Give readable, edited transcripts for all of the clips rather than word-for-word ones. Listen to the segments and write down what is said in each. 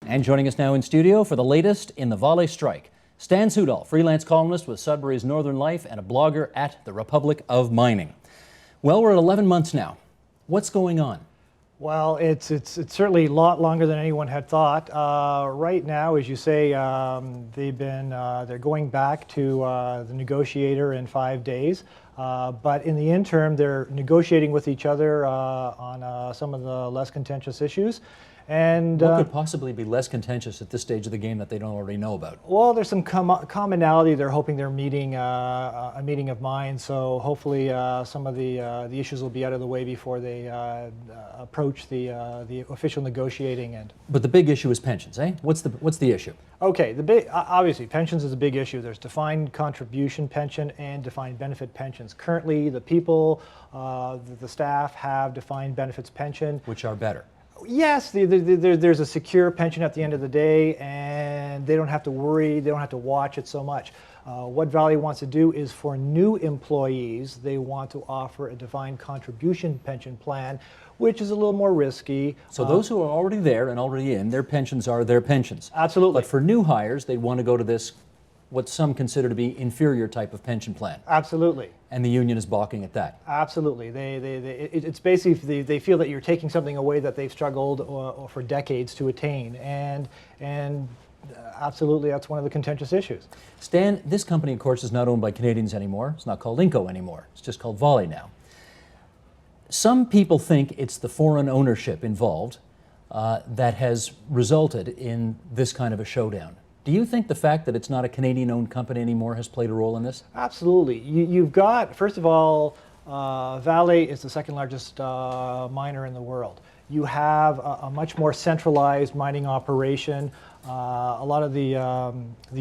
And joining us now in studio for the latest in the Vale strike, Stan Sudol, freelance columnist with Sudbury's Northern Life and a blogger at the Republic of Mining. Well, we're at 11 months now. What's going on? Well, it's certainly a lot longer than anyone had thought. Right now, as you say, they're going back to the negotiator in 5 days. But in the interim, they're negotiating with each other on some of the less contentious issues. And what could possibly be less contentious at this stage of the game that they don't already know about? Well, there's some commonality. They're hoping they're meeting a meeting of minds. So hopefully, some of the issues will be out of the way before they approach the official negotiating end. But the big issue is pensions, eh? What's the issue? Okay, obviously pensions is a big issue. There's defined contribution pension and defined benefit pensions. Currently, the people, the staff have defined benefits pension, which are better. Yes, there's a secure pension at the end of the day, and they don't have to worry, they don't have to watch it so much. What Vale wants to do is for new employees, they want to offer a defined contribution pension plan, which is a little more risky. So those who are already there and already in, their pensions are their pensions. Absolutely. But for new hires, they want to go to this, what some consider to be inferior type of pension plan. Absolutely. And the union is balking at that. Absolutely. It's basically they feel that you're taking something away that they've struggled for decades to attain, and absolutely that's one of the contentious issues. Stan, this company, of course, is not owned by Canadians anymore. It's not called Inco anymore. It's just called Vale now. Some people think it's the foreign ownership involved that has resulted in this kind of a showdown. Do you think the fact that it's not a Canadian-owned company anymore has played a role in this? Absolutely. You've got, first of all, Vale is the second largest miner in the world. You have a much more centralized mining operation. A lot of the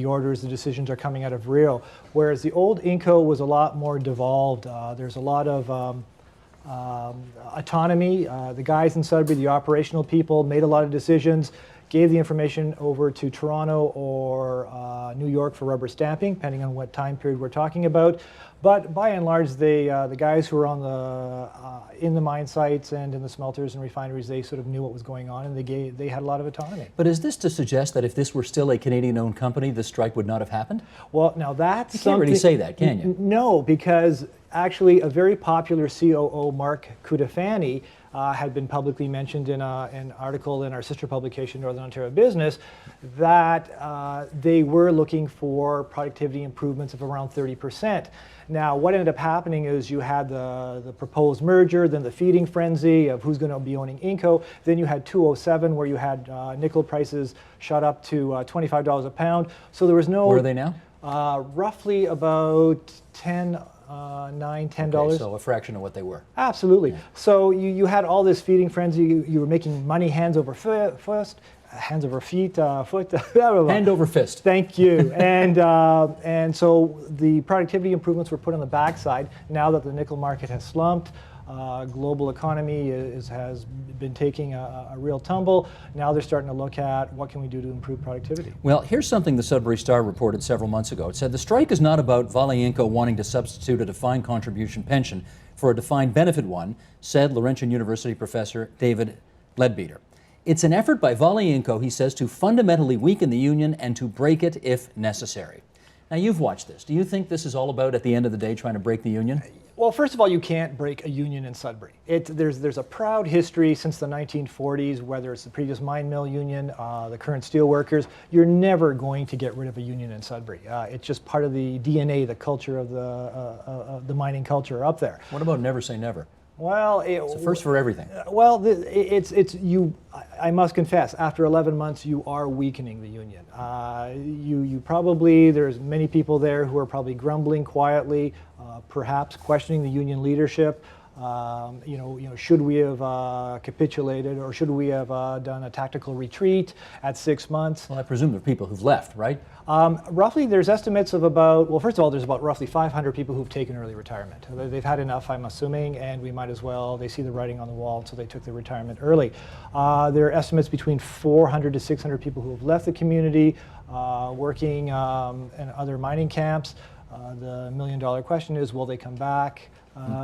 orders, the decisions are coming out of Rio, whereas the old Inco was a lot more devolved. There's a lot of autonomy. The guys in Sudbury, the operational people, made a lot of decisions, gave the information over to Toronto or New York for rubber stamping, depending on what time period we're talking about. But by and large, the guys who were on in the mine sites and in the smelters and refineries, they sort of knew what was going on, and they had a lot of autonomy. But is this to suggest that if this were still a Canadian-owned company, this strike would not have happened? Well, now that's you can't really say that, can you? No, because actually a very popular COO, Mark Cutifani, had been publicly mentioned in an article in our sister publication, Northern Ontario Business, that they were looking for productivity improvements of around 30%. Now, what ended up happening is you had the proposed merger, then the feeding frenzy of who's going to be owning Inco, then you had 207 where you had nickel prices shot up to $25 a pound. So there was no... Where are they now? Roughly about $10, $10. Okay, so a fraction of what they were. Absolutely. Yeah. So you had all this feeding frenzy. You were making money hands over fist, hands over feet, foot. Hand over fist. Thank you. And so the productivity improvements were put on the backside. Now that the nickel market has slumped, global economy has been taking a real tumble. Now they're starting to look at what can we do to improve productivity. Well, here's something the Sudbury Star reported several months ago. It said the strike is not about Vale Inco wanting to substitute a defined contribution pension for a defined benefit one, said Laurentian University professor David Leadbeater. It's an effort by Vale Inco, he says, to fundamentally weaken the union and to break it if necessary. Now, you've watched this. Do you think this is all about, at the end of the day, trying to break the union? Well, first of all, you can't break a union in Sudbury. There's a proud history since the 1940s, whether it's the previous mine mill union, the current steelworkers. You're never going to get rid of a union in Sudbury. It's just part of the DNA, the culture of the mining culture up there. What about never say never? Well, it's a first for everything. Well, I must confess, after 11 months, you are weakening the union. You probably, there's many people there who are probably grumbling quietly, perhaps questioning the union leadership. Should we have capitulated, or should we have done a tactical retreat at 6 months? Well, I presume there are people who've left, right? Roughly, there's estimates of about, well, first of all, there's about roughly 500 people who've taken early retirement. They've had enough, I'm assuming, and we might as well, they see the writing on the wall, so they took their retirement early. There are estimates between 400 to 600 people who have left the community, working in other mining camps. The million-dollar question is, will they come back?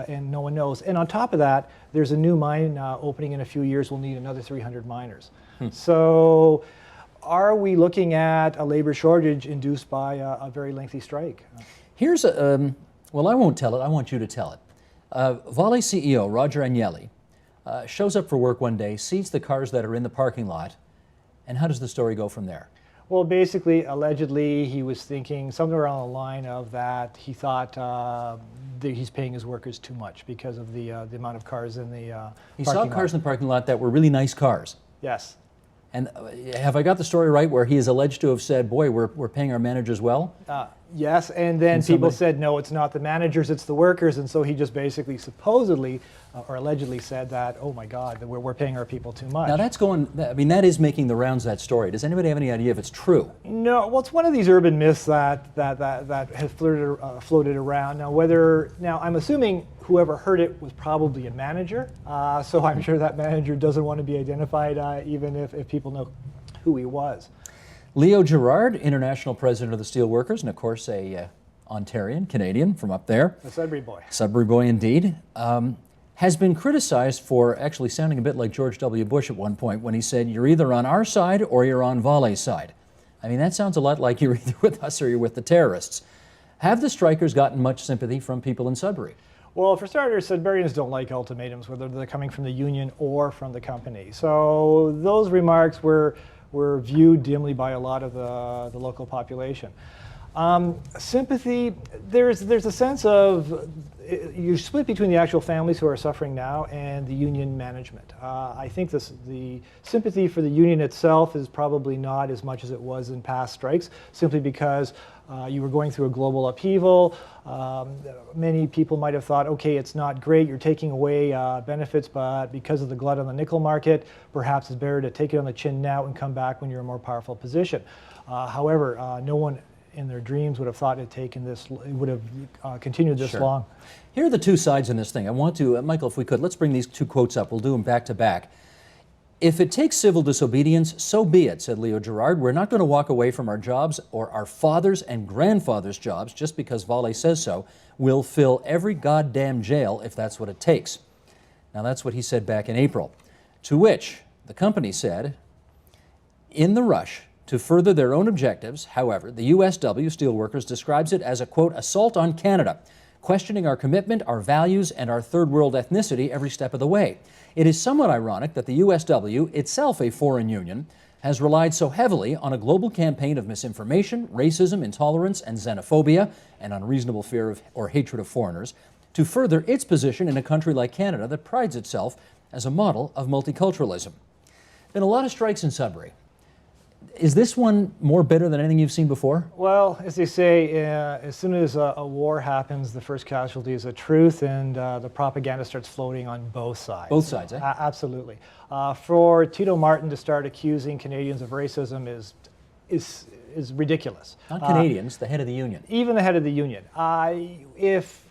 And no one knows. And on top of that, there's a new mine opening in a few years. We'll need another 300 miners. So are we looking at a labor shortage induced by a very lengthy strike? Here's a, well, I won't tell it, I want you to tell it. Vale CEO Roger Agnelli shows up for work one day, sees the cars that are in the parking lot, and how does the story go from there? Well, basically, allegedly, he was thinking somewhere around the line of that he thought that he's paying his workers too much because of the amount of cars in the He parking saw lot. cars in the parking lot that were really nice cars. Yes. And have I got the story right where he is alleged to have said, boy, we're paying our managers well? Yes, and then people said, no, it's not the managers, it's the workers, and so he just basically supposedly or allegedly said that, oh my God, that we're paying our people too much. Now that's going, I mean, that is making the rounds, that story. Does anybody have any idea if it's true? No, well, it's one of these urban myths that has floated around. Now I'm assuming whoever heard it was probably a manager, so I'm sure that manager doesn't want to be identified even if people know who he was. Leo Gerard, international president of the Steelworkers, and of course a Ontarian, Canadian from up there. A Sudbury boy. Sudbury boy indeed. Has been criticized for actually sounding a bit like George W. Bush at one point when he said, you're either on our side or you're on Vale's side. I mean, that sounds a lot like you're either with us or you're with the terrorists. Have the strikers gotten much sympathy from people in Sudbury? Well, for starters, Sudburyans don't like ultimatums, whether they're coming from the union or from the company. So those remarks were viewed dimly by a lot of the local population. Sympathy, there's a sense of, you're split between the actual families who are suffering now and the union management. I think the sympathy for the union itself is probably not as much as it was in past strikes, simply because you were going through a global upheaval. Many people might have thought, okay, it's not great, you're taking away benefits, but because of the glut on the nickel market, perhaps it's better to take it on the chin now and come back when you're in a more powerful position. However, no one in their dreams would have thought it would have continued this long. Here are the two sides in this thing. I want to, Michael, if we could, let's bring these two quotes up. We'll do them back to back. If it takes civil disobedience, so be it, said Leo Gerard. We're not going to walk away from our jobs or our fathers' and grandfathers' jobs just because Vale says so. We'll fill every goddamn jail if that's what it takes. Now that's what he said back in April. To which the company said, in the rush to further their own objectives, however, the USW Steelworkers describes it as a, quote, assault on Canada, questioning our commitment, our values, and our third world ethnicity every step of the way. It is somewhat ironic that the USW, itself a foreign union, has relied so heavily on a global campaign of misinformation, racism, intolerance, and xenophobia, and unreasonable fear of or hatred of foreigners, to further its position in a country like Canada that prides itself as a model of multiculturalism. Been a lot of strikes in Sudbury. Is this one more bitter than anything you've seen before? Well, as they say, as soon as a war happens, the first casualty is the truth, and the propaganda starts floating on both sides. Both sides, eh? Absolutely. For Tito Martin to start accusing Canadians of racism is ridiculous. Not Canadians, the head of the union. Even the head of the union. If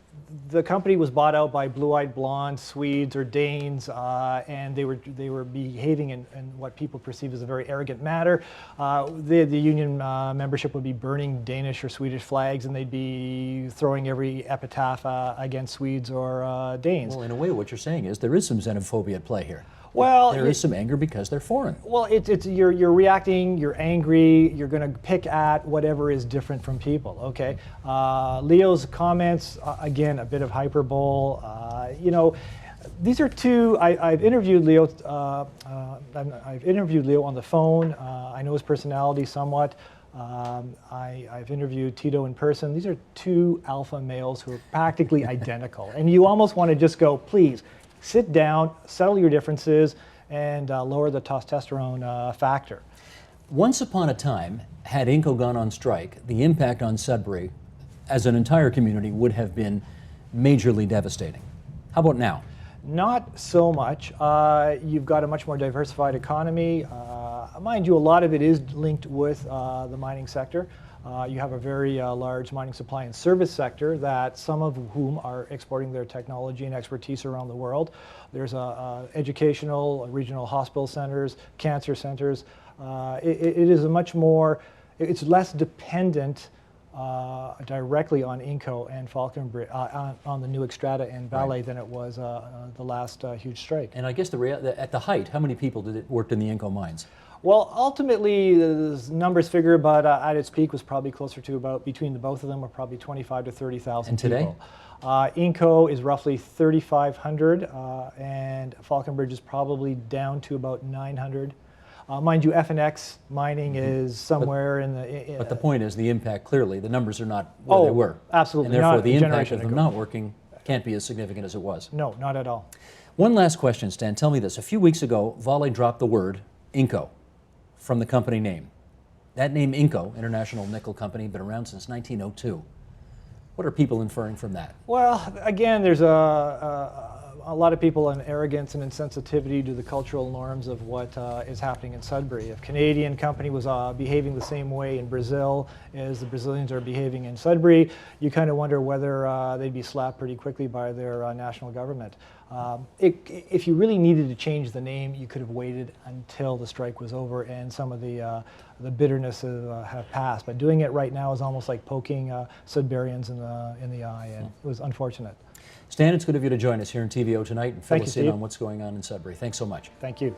the company was bought out by blue-eyed blondes, Swedes, or Danes, and they were behaving in what people perceive as a very arrogant manner, the union membership would be burning Danish or Swedish flags, and they'd be throwing every epitaph against Swedes or Danes. Well, in a way, what you're saying is there is some xenophobia at play here. Well, there is some anger because they're foreign. Well, you're reacting, you're angry, you're going to pick at whatever is different from people, okay? Leo's comments, again, a bit of hyperbole. You know, these are two, I've interviewed Leo, I've interviewed Leo on the phone. I know his personality somewhat. I've interviewed Tito in person. These are two alpha males who are practically identical. And you almost want to just go, please, sit down, settle your differences, and lower the testosterone factor. Once upon a time, had Inco gone on strike, the impact on Sudbury as an entire community would have been majorly devastating. How about now? Not so much. You've got a much more diversified economy. Mind you, a lot of it is linked with the mining sector. You have a very large mining supply and service sector that some of whom are exporting their technology and expertise around the world. There's educational, regional hospital centers, cancer centers. It is a much more, it's less dependent directly on Inco and Falconbridge, on the new Xstrata and Vale than it was the last huge strike. And I guess at the height, how many people worked in the Inco mines? Well, ultimately, the numbers figure, but at its peak was probably closer to about, between the both of them, were probably 25 to 30,000 And today? people. Inco is roughly 3,500, and Falconbridge is probably down to about 900. Mind you, FNX mining is somewhere in the... But the point is, the impact, clearly, the numbers are not where they were. Absolutely. And therefore, Not the a impact generation of them ago. not working can't be as significant as it was. No, not at all. One last question, Stan. Tell me this. A few weeks ago, Vale dropped the word Inco from the company name. That name, Inco, International Nickel Company, been around since 1902. What are people inferring from that? Well, again, there's a lot of people an arrogance and insensitivity to the cultural norms of what is happening in Sudbury. If a Canadian company was behaving the same way in Brazil as the Brazilians are behaving in Sudbury, you kind of wonder whether they'd be slapped pretty quickly by their national government. If you really needed to change the name, you could have waited until the strike was over and some of the bitterness have passed. But doing it right now is almost like poking Sudburyans in the eye, and it was unfortunate. Stan, it's good of you to join us here in TVO tonight and fill Thank you, us in Steve. on what's going on in Sudbury. Thanks so much. Thank you.